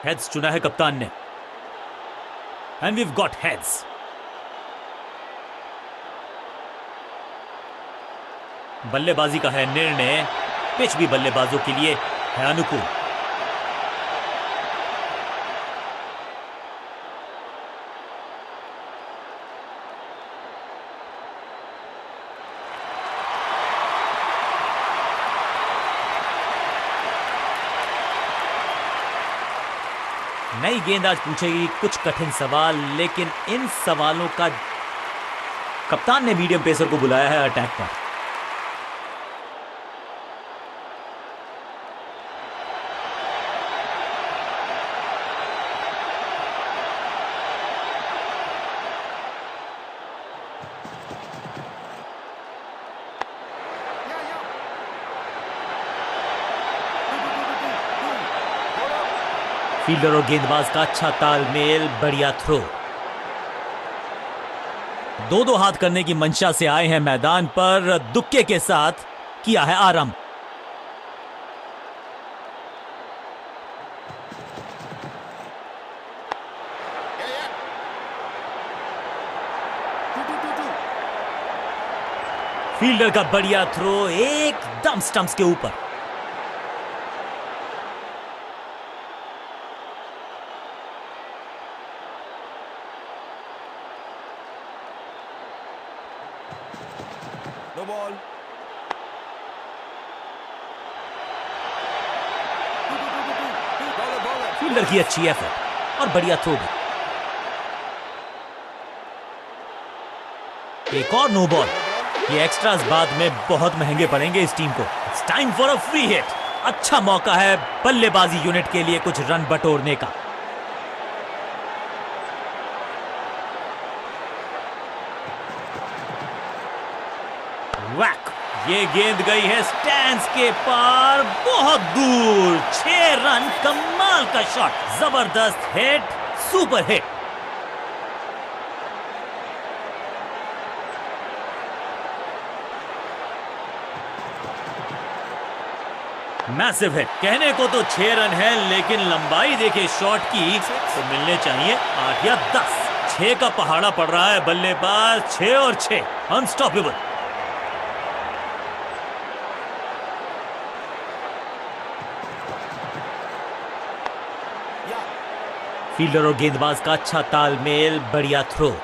Heads चुना है कप्तान ने एंड वीव गॉट हेड्स। बल्लेबाजी का है निर्णय। पिच भी बल्लेबाजों के लिए है अनुकूल। नई गेंद आज पूछेगी कुछ कठिन सवाल, लेकिन इन सवालों का कप्तान ने मीडियम पेसर को बुलाया है अटैक पर। फील्डर और गेंदबाज का अच्छा तालमेल, बढ़िया थ्रो। दो हाथ करने की मंशा से आए हैं मैदान पर, दुक्के के साथ किया है आरंभ। फील्डर का बढ़िया थ्रो एकदम स्टंप्स के ऊपर। No ball. फील्डर की अच्छी एफर्ट और बढ़िया थ्रो भी। एक और नो बॉल। ये एक्स्ट्रास बाद में बहुत महंगे पड़ेंगे इस टीम को। It's time for a free hit. अच्छा मौका है बल्लेबाजी यूनिट के लिए कुछ रन बटोरने का। वैक, ये गेंद गई है स्टैंड्स के पार, बहुत दूर। 6 रन, कमाल का शॉट, जबरदस्त hit, super hit. Massive hit. कहने को तो 6 रन है, लेकिन लंबाई देखे शॉट की तो मिलने चाहिए 8 या 10। 6 का पहाड़ा पड़ रहा है बल्लेबाज। 6 और 6 अनस्टॉपेबल। फील्डर और गेंदबाज का अच्छा तालमेल, बढ़िया थ्रो।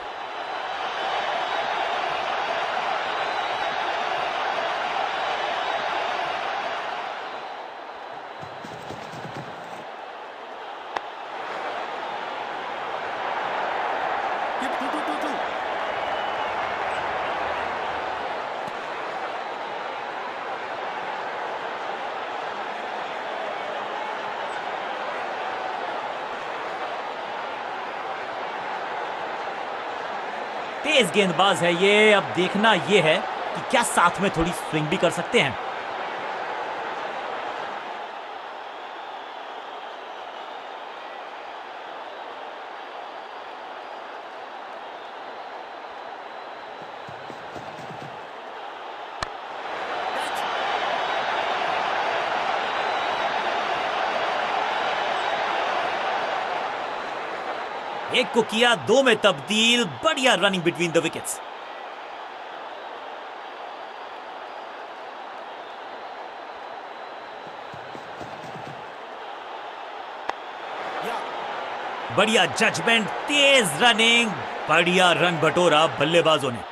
तेज गेंदबाज है ये। अब देखना ये है कि क्या साथ में थोड़ी स्विंग भी कर सकते हैं। एक को किया 2 में तब्दील, बढ़िया रनिंग बिटवीन द विकेट्स। बढ़िया जजमेंट, तेज रनिंग, बढ़िया रन बटोरा बल्लेबाजों ने।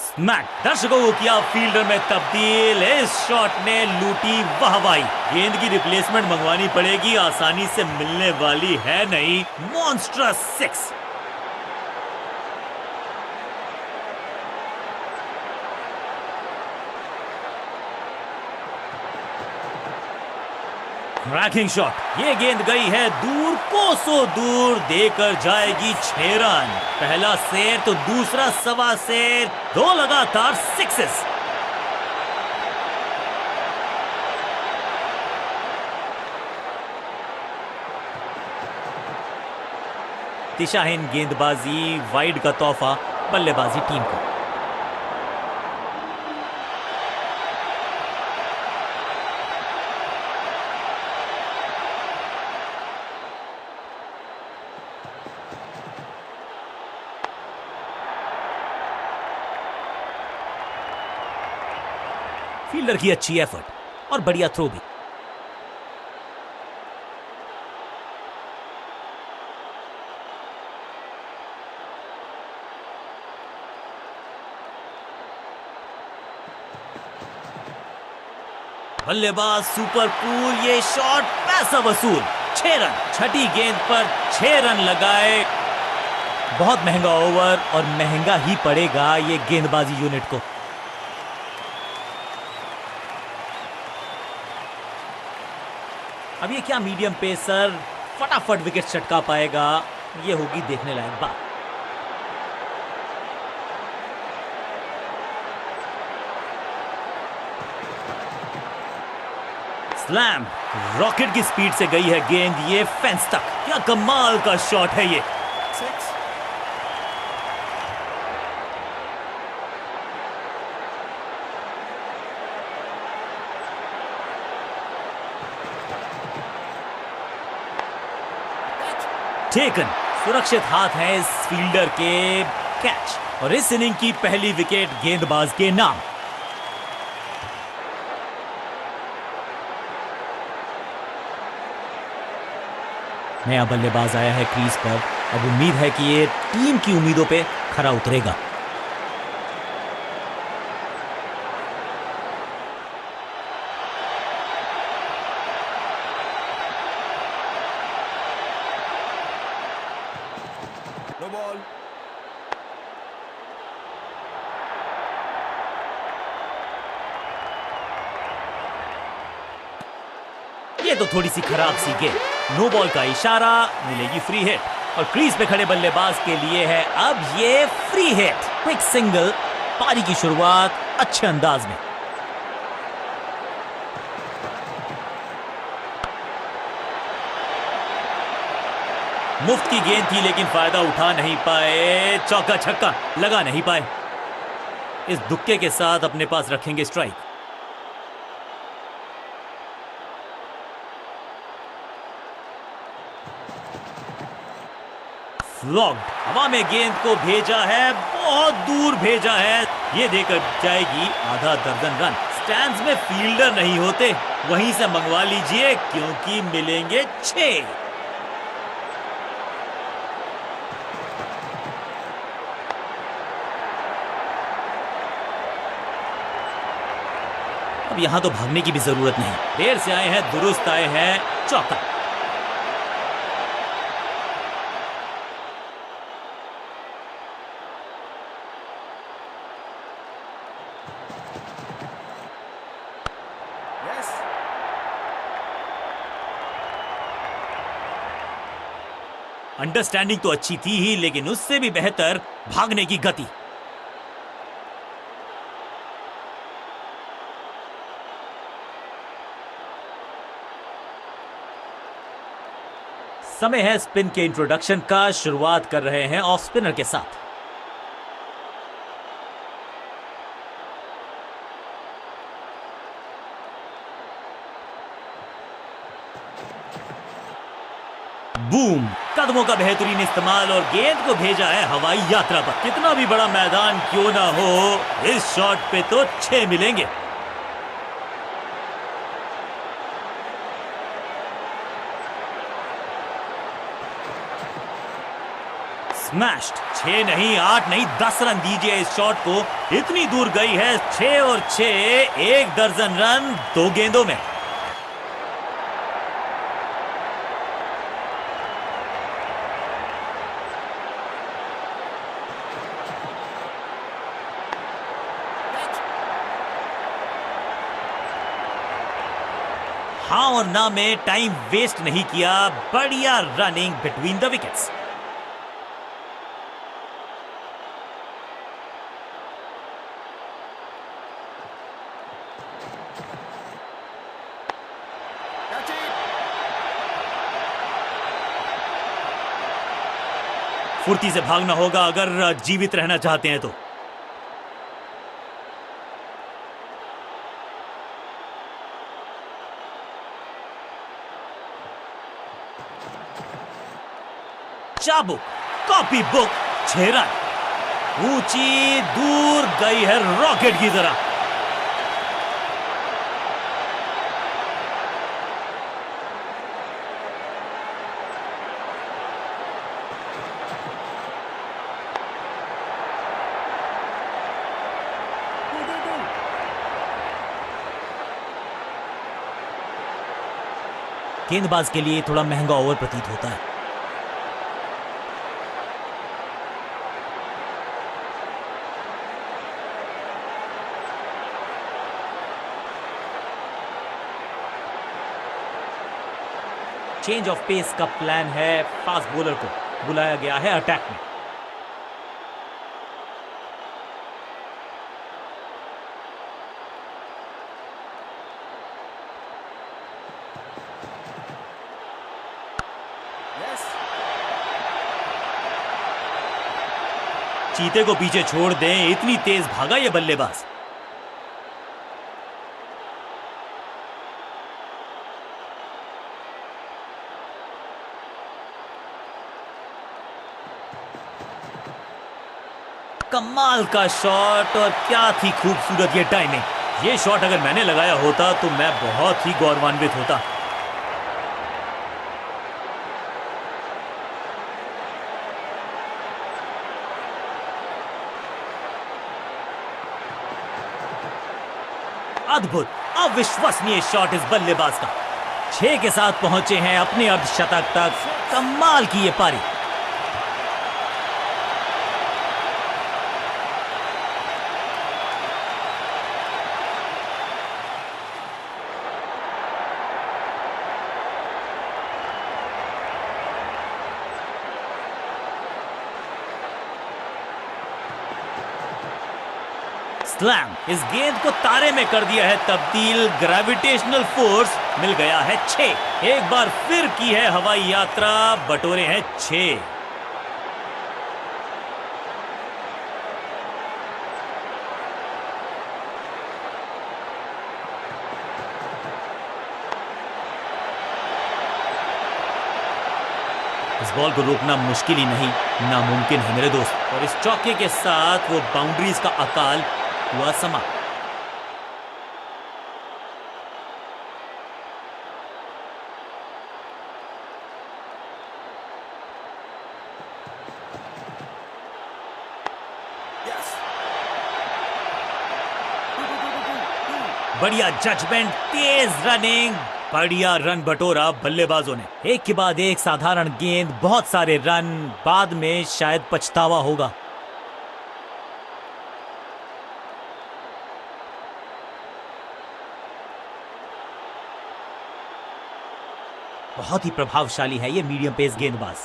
स्मैक, दर्शकों को किया फील्डर में तब्दील। इस शॉट ने लूटी वाहवाही। गेंद की रिप्लेसमेंट मंगवानी पड़ेगी, आसानी से मिलने वाली है नहीं। मॉन्स्ट्रस 6। Cracking shot. ये गेंद गई है दूर, कोसों दूर, देकर जाएगी 6 रन। पहला शेर तो दूसरा सवा शेर, 2 लगातार सिक्सेस। दिशाहीन गेंदबाजी, वाइड का तोहफा बल्लेबाजी टीम को। फील्डर की अच्छी एफर्ट और बढ़िया थ्रो भी। बल्लेबाज सुपर कूल, ये शॉट पैसा वसूल। 6 रन, छठी गेंद पर 6 रन लगाए। बहुत महंगा ओवर और महंगा ही पड़ेगा ये गेंदबाजी यूनिट को। अब ये क्या मीडियम पेसर फटाफट विकेट चटका पाएगा, ये होगी देखने लायक बात। स्लैम, रॉकेट की स्पीड से गई है गेंद ये फेंस तक। क्या कमाल का शॉट है ये। 6. टेकन, सुरक्षित हाथ है इस फील्डर के। कैच, और इस इनिंग की पहली विकेट गेंदबाज के नाम। नया बल्लेबाज आया है क्रीज पर। अब उम्मीद है कि ये टीम की उम्मीदों पे खरा उतरेगा। No ball. ये तो थोड़ी सी खराब सी गेंद। नो बॉल का इशारा, मिलेगी फ्री हिट। और क्रीज पे खड़े बल्लेबाज के लिए है अब ये फ्री हिट। क्विक सिंगल, पारी की शुरुआत अच्छे अंदाज में। मुफ्त की गेंद थी लेकिन फायदा उठा नहीं पाए। चौका छक्का लगा नहीं पाए। इस दुक्के के साथ अपने पास रखेंगे स्ट्राइक। फ्लॉग्ड, हवा में गेंद को भेजा है, बहुत दूर भेजा है। ये देकर जाएगी आधा दर्जन रन। स्टैंड्स में फील्डर नहीं होते, वहीं से मंगवा लीजिए क्योंकि मिलेंगे 6। अब यहां तो भागने की भी जरूरत नहीं। देर से आए हैं, दुरुस्त आए हैं। चौका। Yes. अंडरस्टैंडिंग तो अच्छी थी ही, लेकिन उससे भी बेहतर भागने की गति। समय है स्पिन के इंट्रोडक्शन का। शुरुआत कर रहे हैं ऑफ स्पिनर के साथ। बूम, कदमों का बेहतरीन इस्तेमाल और गेंद को भेजा है हवाई यात्रा पर। कितना भी बड़ा मैदान क्यों ना हो, इस शॉट पे तो 6 मिलेंगे। स्मैश्ड। 6 नहीं, 8 नहीं, 10 रन दीजिए इस शॉट को। इतनी दूर गई है। 6 और 6, 1 दर्जन रन 2 गेंदों में। हाँ और ना में टाइम वेस्ट नहीं किया। बढ़िया रनिंग बिटवीन द विकेट्स। फुर्ती से भागना होगा अगर जीवित रहना चाहते हैं तो। चाबुक, कॉपी बुक, 6 रन। ऊंची दूर गई है रॉकेट की तरह। गेंदबाज के लिए थोड़ा महंगा ओवर प्रतीत होता है। चेंज ऑफ पेस का प्लान है। फास्ट बॉलर को बुलाया गया है अटैक में। Yes. चीते को पीछे छोड़ दें, इतनी तेज भागा ये बल्लेबाज। कमाल का शॉट और क्या थी खूबसूरत ये टाइमिंग। ये शॉट अगर मैंने लगाया होता तो मैं बहुत ही गौरवान्वित होता। अद्भुत, अविश्वसनीय शॉट इस बल्लेबाज का। 6 के साथ पहुंचे हैं अपने अर्धशतक तक। कमाल की ये पारी। स्लैम, इस गेंद को तारे में कर दिया है तब्दील। ग्रेविटेशनल फोर्स मिल गया है 6। एक बार फिर की है हवाई यात्रा, बटोरे हैं 6। इस बॉल को रोकना मुश्किल ही नहीं, नामुमकिन है मेरे दोस्त। और इस चौके के साथ वो बाउंड्रीज का अकाल हुआ समाप्त। Yes. बढ़िया जजमेंट, तेज रनिंग, बढ़िया रन बटोरा बल्लेबाजों ने। एक के बाद एक साधारण गेंद, बहुत सारे रन, बाद में शायद पछतावा होगा। बहुत ही प्रभावशाली है ये मीडियम पेस गेंदबाज।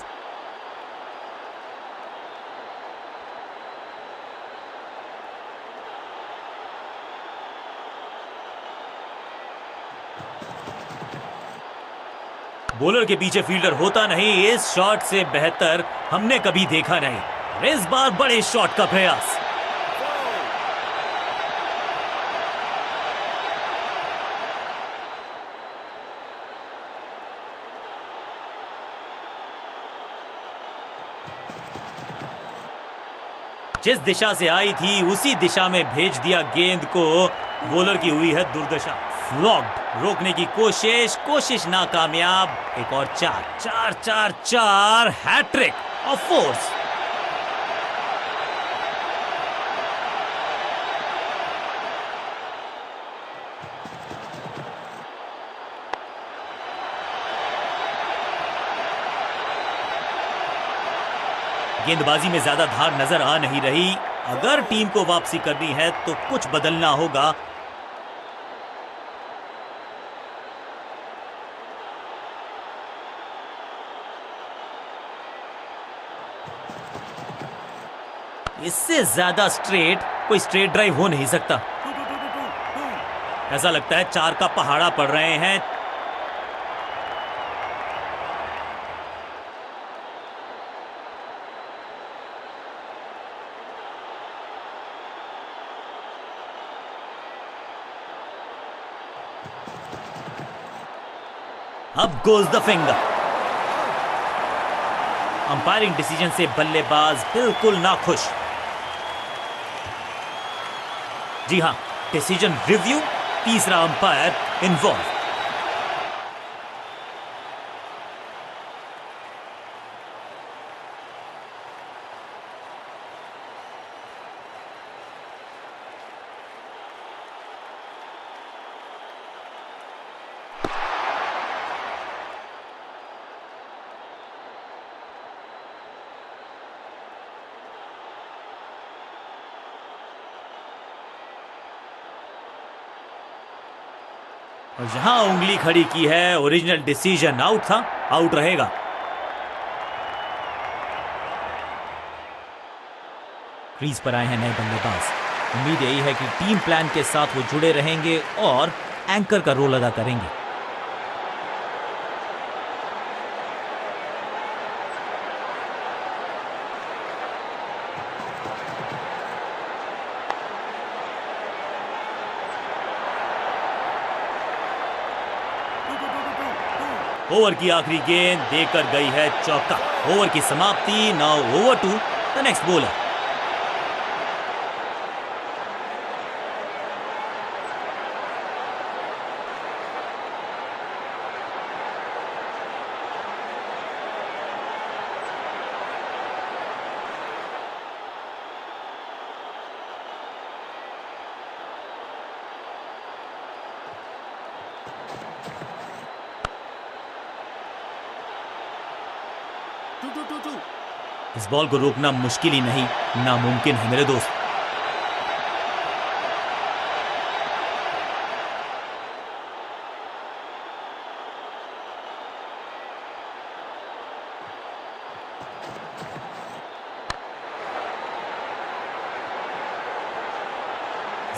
बॉलर के पीछे फील्डर होता नहीं, इस शॉट से बेहतर हमने कभी देखा नहीं। इस बार बड़े शॉट का प्रयास। जिस दिशा से आई थी उसी दिशा में भेज दिया गेंद को। बॉलर की हुई है दुर्दशा। फ्लॉग्ड, रोकने की कोशिश नाकामयाब। एक और 4 हैट्रिक ऑफ फोर्स। गेंदबाजी में ज्यादा धार नजर आ नहीं रही। अगर टीम को वापसी करनी है तो कुछ बदलना होगा। इससे ज्यादा स्ट्रेट कोई स्ट्रेट ड्राइव हो नहीं सकता। ऐसा लगता है 4 का पहाड़ा पड़ रहे हैं। अब goes the finger. Umpiring decision से बल्लेबाज बिल्कुल नाखुश। जी हां, डिसीजन रिव्यू, तीसरा अंपायर इन्वॉल्व। और जहां उंगली खड़ी की है, ओरिजिनल डिसीजन आउट था, आउट रहेगा। क्रीज पर आए हैं नए बल्लेबाज। उम्मीद यही है कि टीम प्लान के साथ वो जुड़े रहेंगे और एंकर का रोल अदा करेंगे। ओवर की आखिरी गेंद देकर गई है चौका। ओवर की समाप्ति। Now over to the next bowler. इस बॉल को रोकना मुश्किल ही नहीं, नामुमकिन है मेरे दोस्त।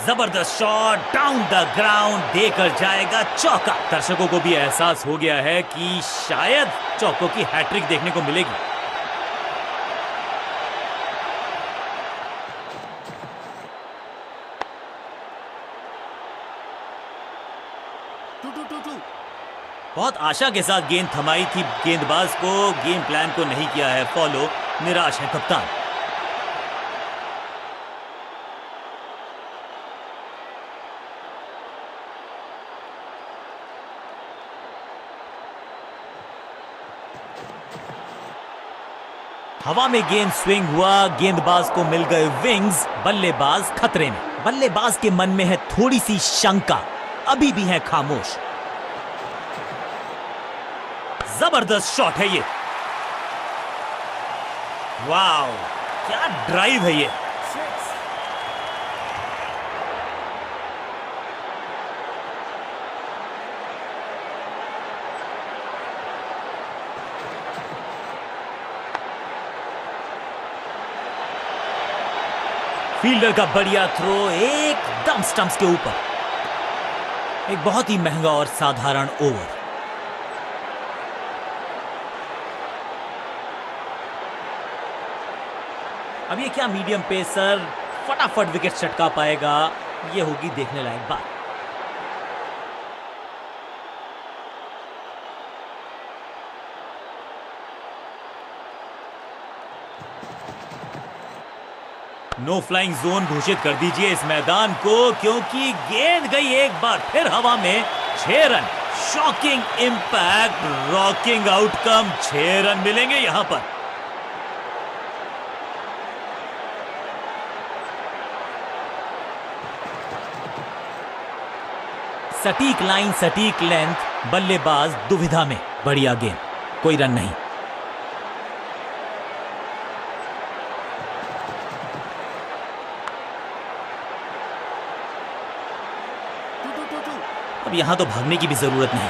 जबरदस्त शॉट डाउन द ग्राउंड, देकर जाएगा चौका। दर्शकों को भी एहसास हो गया है कि शायद चौकों की हैट्रिक देखने को मिलेगी। बहुत आशा के साथ गेंद थमाई थी गेंदबाज को, गेम प्लान को नहीं किया है फॉलो, निराश है कप्तान। हवा में गेंद स्विंग हुआ, गेंदबाज को मिल गए विंग्स, बल्लेबाज खतरे में। बल्लेबाज के मन में है थोड़ी सी शंका, अभी भी है खामोश। जबरदस्त शॉट है ये। वाओ, क्या ड्राइव है ये। फील्डर का बढ़िया थ्रो एकदम स्टंप्स के ऊपर। एक बहुत ही महंगा और साधारण ओवर। अब ये क्या मीडियम पेसर फटाफट विकेट चटका पाएगा, ये होगी देखने लायक बात। नो फ्लाइंग जोन घोषित कर दीजिए इस मैदान को, क्योंकि गेंद गई एक बार फिर हवा में। 6 run, shocking impact, rocking outcome. 6 run मिलेंगे यहां पर। सटीक लाइन, सटीक लेंथ, बल्लेबाज दुविधा में। बढ़िया गेंद, कोई रन नहीं। अब यहां तो भागने की भी जरूरत नहीं।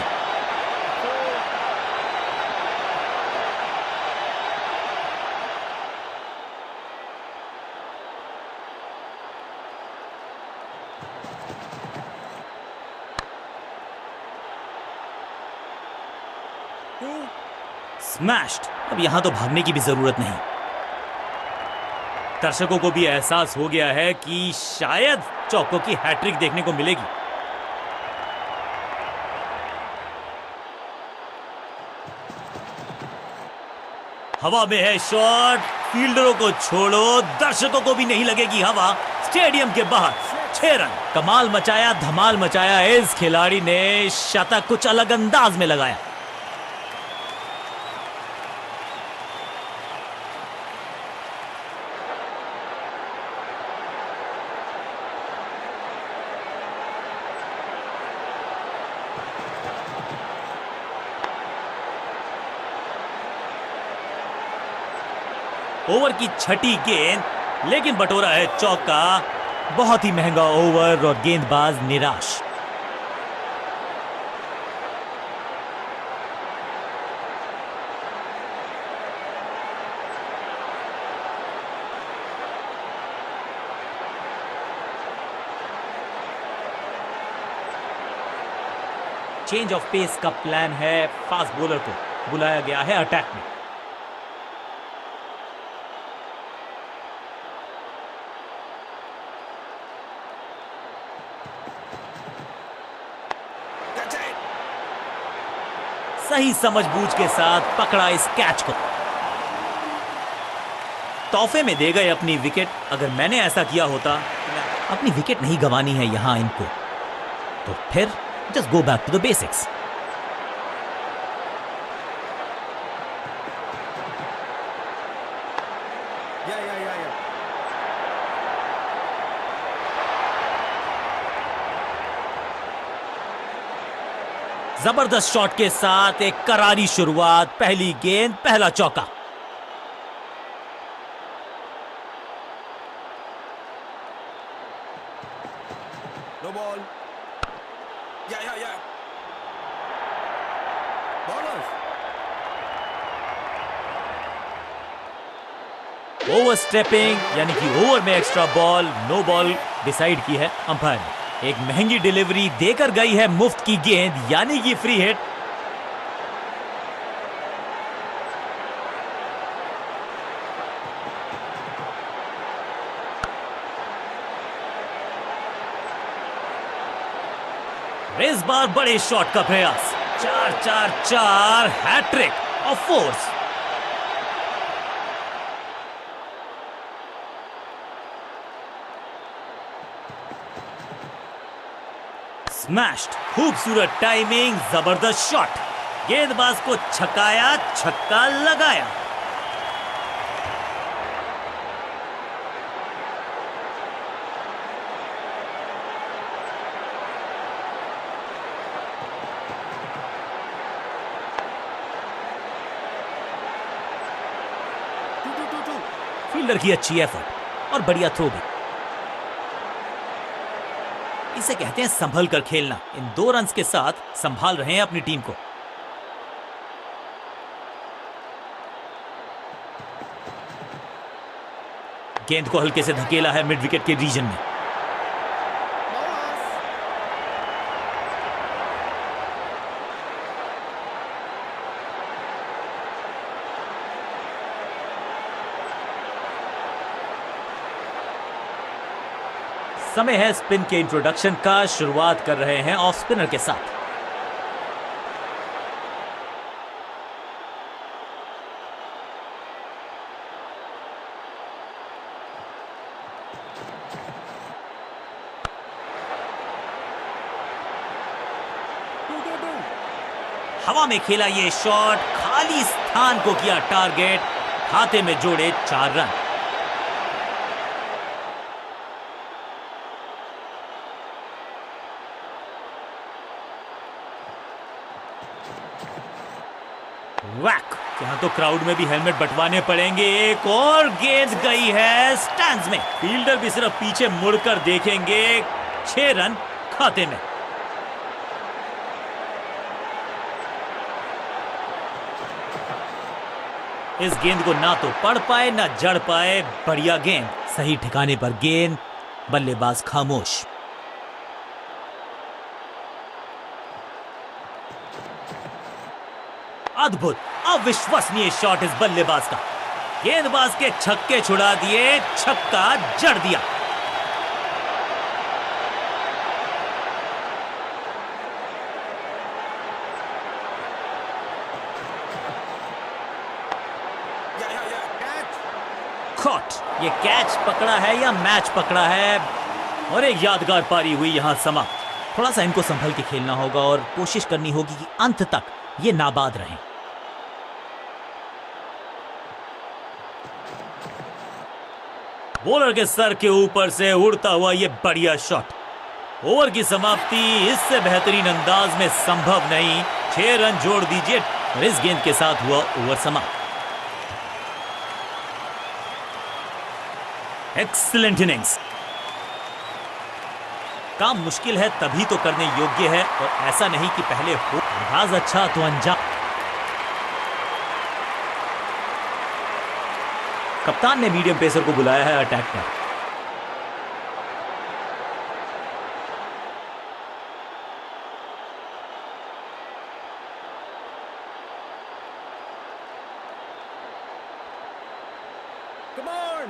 स्मैश्ड। अब यहां तो भागने की भी जरूरत नहीं। दर्शकों को भी एहसास हो गया है कि शायद चौकों की हैट्रिक देखने को मिलेगी। हवा में है शॉट, फील्डरों को छोड़ो, दर्शकों को भी नहीं लगेगी हवा। स्टेडियम के बाहर 6 रन। कमाल मचाया, धमाल मचाया इस खिलाड़ी ने, शतक कुछ अलग अंदाज में लगाया। ओवर की छठी गेंद, लेकिन बटोरा है चौका। बहुत ही महंगा ओवर और गेंदबाज निराश। चेंज ऑफ पेस का प्लान है, फास्ट बॉलर को बुलाया गया है अटैक में। सही समझबूझ के साथ पकड़ा इस कैच को। तोहफे में दे गए अपनी विकेट। अगर मैंने ऐसा किया होता, अपनी विकेट नहीं गंवानी है यहां इनको, तो फिर just go back to the basics. जबरदस्त शॉट के साथ एक करारी शुरुआत। पहली गेंद, पहला चौका। No ball. Yeah. Ballers. Overstepping यानी कि ओवर में extra ball, no ball decide की है अंपायर ने। एक महंगी डिलीवरी देकर गई है मुफ्त की गेंद, यानी कि फ्री हिट। इस बार बड़े शॉट का प्रयास। 4-4-4 हैट्रिक ऑफ फोर्स। स्मैश्ड, खूबसूरत टाइमिंग, जबरदस्त शॉट। गेंदबाज को छकाया, छक्का लगाया। फील्डर की अच्छी एफर्ट और बढ़िया थ्रो भी। इसे कहते हैं संभल कर खेलना। इन 2 रन्स के साथ संभाल रहे हैं अपनी टीम को। गेंद को हल्के से धकेला है मिड विकेट के रीजन में। समय है स्पिन के इंट्रोडक्शन का। शुरुआत कर रहे हैं ऑफ स्पिनर के साथ। हवा में खेला ये शॉट, खाली स्थान को किया टारगेट। खाते में जोड़े 4 रन। वैक! यहां तो क्राउड में भी हेलमेट बंटवाने पड़ेंगे। एक और गेंद गई है स्टैंड्स में। फील्डर भी सिर्फ पीछे मुड़कर देखेंगे। 6 रन खाते में। इस गेंद को ना तो पढ़ पाए ना जड़ पाए। बढ़िया गेंद, सही ठिकाने पर गेंद, बल्लेबाज खामोश। अद्भुत, अविश्वसनीय शॉट इस बल्लेबाज का। गेंदबाज के छक्के छुड़ा दिए, छक्का जड़ दिया। कॉट। ये कैच पकड़ा है या मैच पकड़ा है, और एक यादगार पारी हुई यहां समाप्त। थोड़ा सा इनको संभल के खेलना होगा और कोशिश करनी होगी कि अंत तक ये नाबाद रहें। बॉलर के सर के ऊपर से उड़ता हुआ ये बढ़िया शॉट। ओवर की समाप्ति इससे बेहतरीन अंदाज में संभव नहीं। 6 रन जोड़ दीजिए और इस गेंद के साथ हुआ ओवर समाप्त। Excellent innings. काम मुश्किल है तभी तो करने योग्य है, और ऐसा नहीं कि पहले हो आगाज अच्छा तो अंजाम। कप्तान ने मीडियम पेसर को बुलाया है अटैक पर। Come on!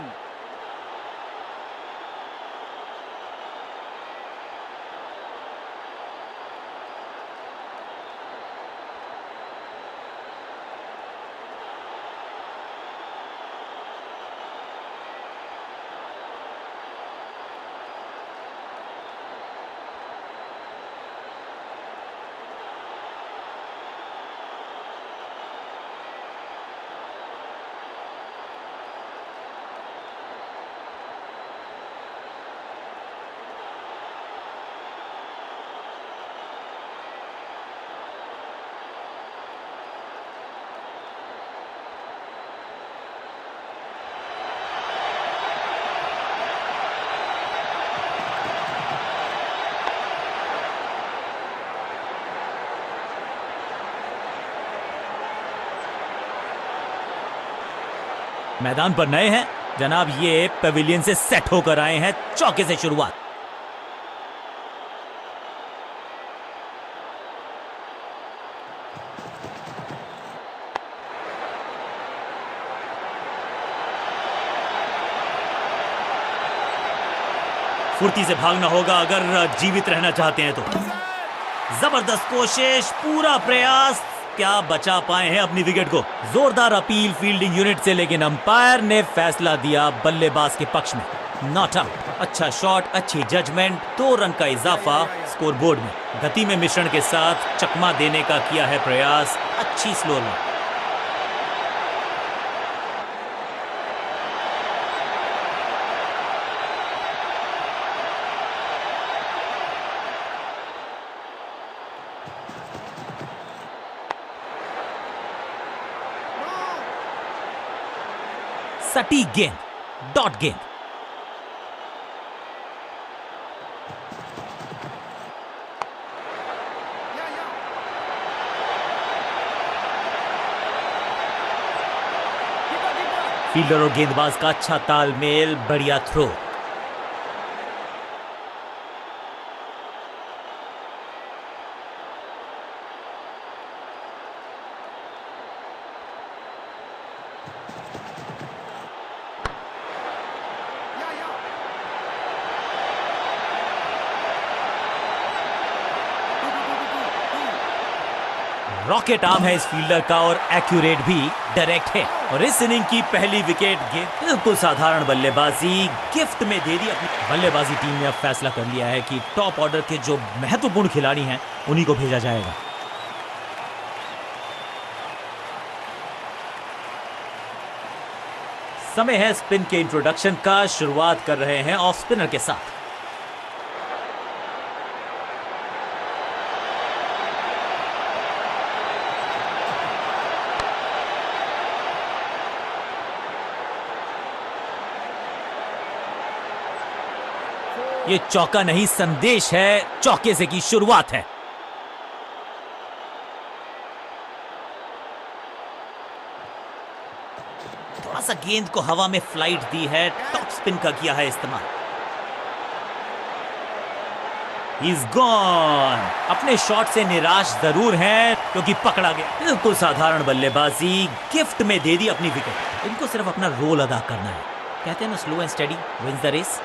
मैदान पर नए हैं जनाब, ये पेविलियन से सेट होकर आए हैं। चौके से शुरुआत। फुर्ती से भागना होगा अगर जीवित रहना चाहते हैं तो। जबरदस्त कोशिश, पूरा प्रयास, क्या बचा पाए हैं अपनी विकेट को। जोरदार अपील फील्डिंग यूनिट से, लेकिन अंपायर ने फैसला दिया बल्लेबाज के पक्ष में। Not out. अच्छा शॉट, अच्छी जजमेंट, 2 रन का इजाफा स्कोरबोर्ड में। गति में मिश्रण के साथ चकमा देने का किया है प्रयास। अच्छी स्लो रन। सटीक गेंद, डॉट गेंद। फील्डर और गेंदबाज का अच्छा तालमेल, बढ़िया थ्रो। रॉकेट आर्म है इस फील्डर का और एक्यूरेट भी, डायरेक्ट है। और इस इनिंग की पहली विकेट बिल्कुल साधारण बल्लेबाजी गिफ्ट में दे दी अपनी बल्लेबाजी टीम ने। अब फैसला कर लिया है कि टॉप ऑर्डर के जो महत्वपूर्ण खिलाड़ी हैं उन्हीं को भेजा जाएगा। समय है स्पिन के इंट्रोडक्शन का। शुरुआत कर रहे हैं ऑफ स्पिनर के साथ। ये चौका नहीं, संदेश है। चौके से की शुरुआत है। थोड़ा सा गेंद को हवा में फ्लाइट दी है, टॉप स्पिन का किया है इस्तेमाल। He's gone। अपने शॉट से निराश जरूर हैं क्योंकि पकड़ा गया। बिल्कुल साधारण बल्लेबाजी गिफ्ट में दे दी अपनी विकेट। इनको सिर्फ अपना रोल अदा करना है। कहते हैं ना, slow and steady wins the race.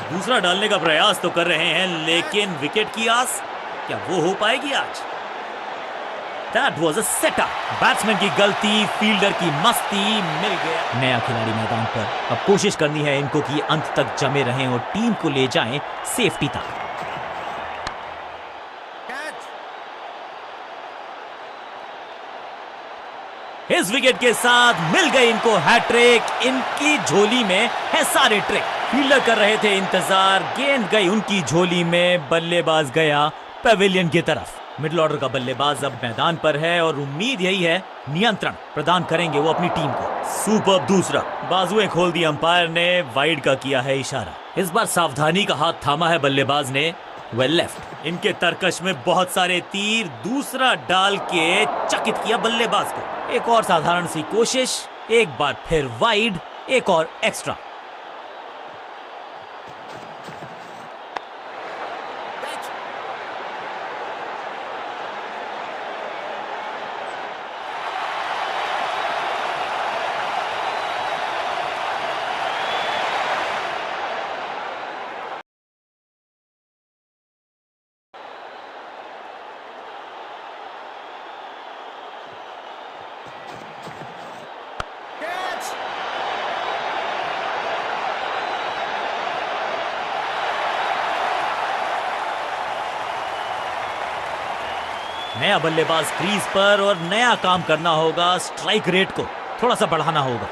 दूसरा डालने का प्रयास तो कर रहे हैं, लेकिन विकेट की आस क्या वो हो पाएगी आज? That was a setup. Batsman की गलती, फील्डर की मस्ती, मिल गया नया खिलाड़ी मैदान पर। अब कोशिश करनी है इनको कि अंत तक जमे रहें और टीम को ले जाएं सेफ्टी तक। Catch. इस विकेट के साथ मिल गई इनको हैट्रिक। इनकी झोली में है सारे ट्रिक। फील्डर कर रहे थे इंतजार, गेंद गई उनकी झोली में, बल्लेबाज गया पेविलियन की तरफ। मिडिल ऑर्डर का बल्लेबाज अब मैदान पर है और उम्मीद यही है नियंत्रण प्रदान करेंगे वो अपनी टीम को। सुपर दूसरा, बाजुएं खोल दी अंपायर ने, वाइड का किया है इशारा। इस बार सावधानी का हाथ थामा है बल्लेबाज ने, वेल लेफ्ट। इनके तरकश में बहुत सारे तीर, दूसरा डाल के चकित किया बल्लेबाज को। एक और साधारण सी कोशिश, एक बार फिर वाइड, एक और एक्स्ट्रा। Catch. Catch. नया बल्लेबाज क्रीज पर और नया काम करना होगा। स्ट्राइक रेट को थोड़ा सा बढ़ाना होगा।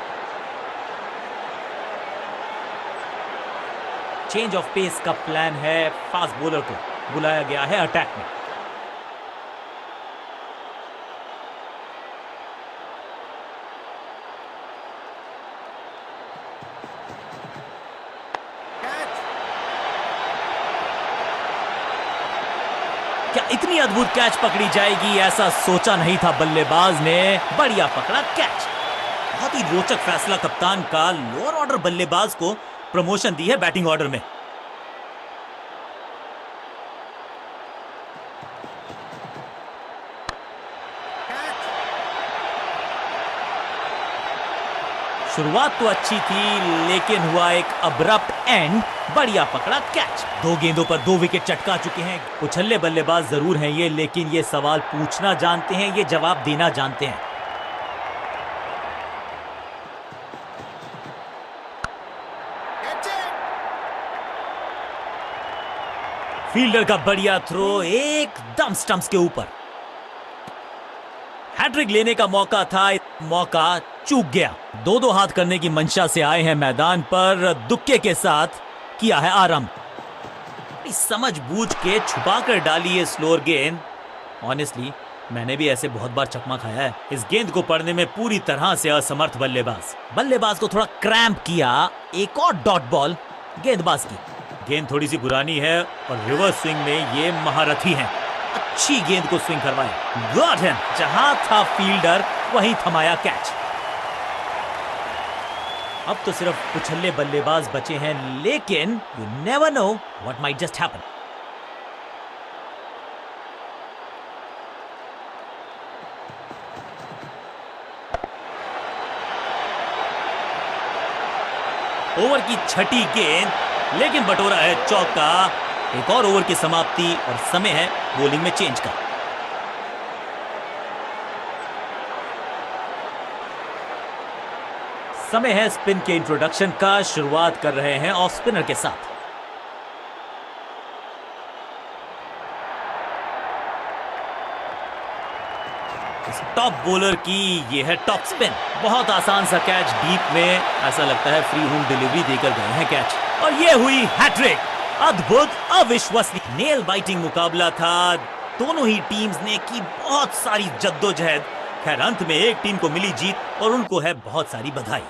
चेंज ऑफ पेस का प्लान है। फास्ट बॉलर को बुलाया गया है अटैक में। Catch. क्या इतनी अद्भुत कैच पकड़ी जाएगी, ऐसा सोचा नहीं था बल्लेबाज ने। बढ़िया पकड़ा कैच। बहुत ही रोचक फैसला कप्तान का। लोअर ऑर्डर बल्लेबाज को प्रमोशन दी है बैटिंग ऑर्डर में। Catch. शुरुआत तो अच्छी थी लेकिन हुआ एक अब्रप्ट एंड। बढ़िया पकड़ा कैच। 2 गेंदों पर 2 विकेट चटका चुके हैं। उछल्ले बल्लेबाज जरूर हैं ये, लेकिन ये सवाल पूछना जानते हैं, ये जवाब देना जानते हैं। Catch it. फील्डर का बढ़िया थ्रो एकदम स्टंप्स के ऊपर। हैट्रिक लेने का मौका था, मौका चूक गया। 2-2 हाथ करने की मंशा से आए हैं मैदान पर, दुक्के के साथ किया है आरंभ। समझ बूझ के छुपा कर डाली है स्लोअर गेंद। ऑनेस्टली मैंने भी ऐसे बहुत बार चकमा खाया है। इस गेंद को पढ़ने में पूरी तरह से असमर्थ बल्लेबाज को थोड़ा क्रैम्प किया। एक और डॉट बॉल गेंदबाज की। गेंद थोड़ी सी पुरानी है और रिवर्स स्विंग में ये महारथी हैं। अच्छी गेंद को स्विंग करवाया। Got him. जहां था फील्डर वहीं थमाया कैच। अब तो सिर्फ उछल्ले बल्लेबाज बचे हैं, लेकिन you never know what might just happen. Over की छठी गेंद, लेकिन बटोरा है चौका। एक और ओवर की समाप्ति और समय है बॉलिंग में चेंज का। समय है स्पिन के इंट्रोडक्शन का। शुरुआत कर रहे हैं ऑफ स्पिनर के साथ। टॉप बॉलर की ये है टॉप स्पिन। बहुत आसान सा कैच डीप में, ऐसा लगता है फ्री होम डिलीवरी देकर गए हैं कैच। और ये हुई हैट्रिक। अद्भुत, अविश्वसनीय, नेल बाइटिंग मुकाबला था। दोनों ही टीम्स ने की बहुत सारी जद्दोजहद। खैर अंत में एक टीम को मिली जीत और उनको है बहुत सारी बधाई।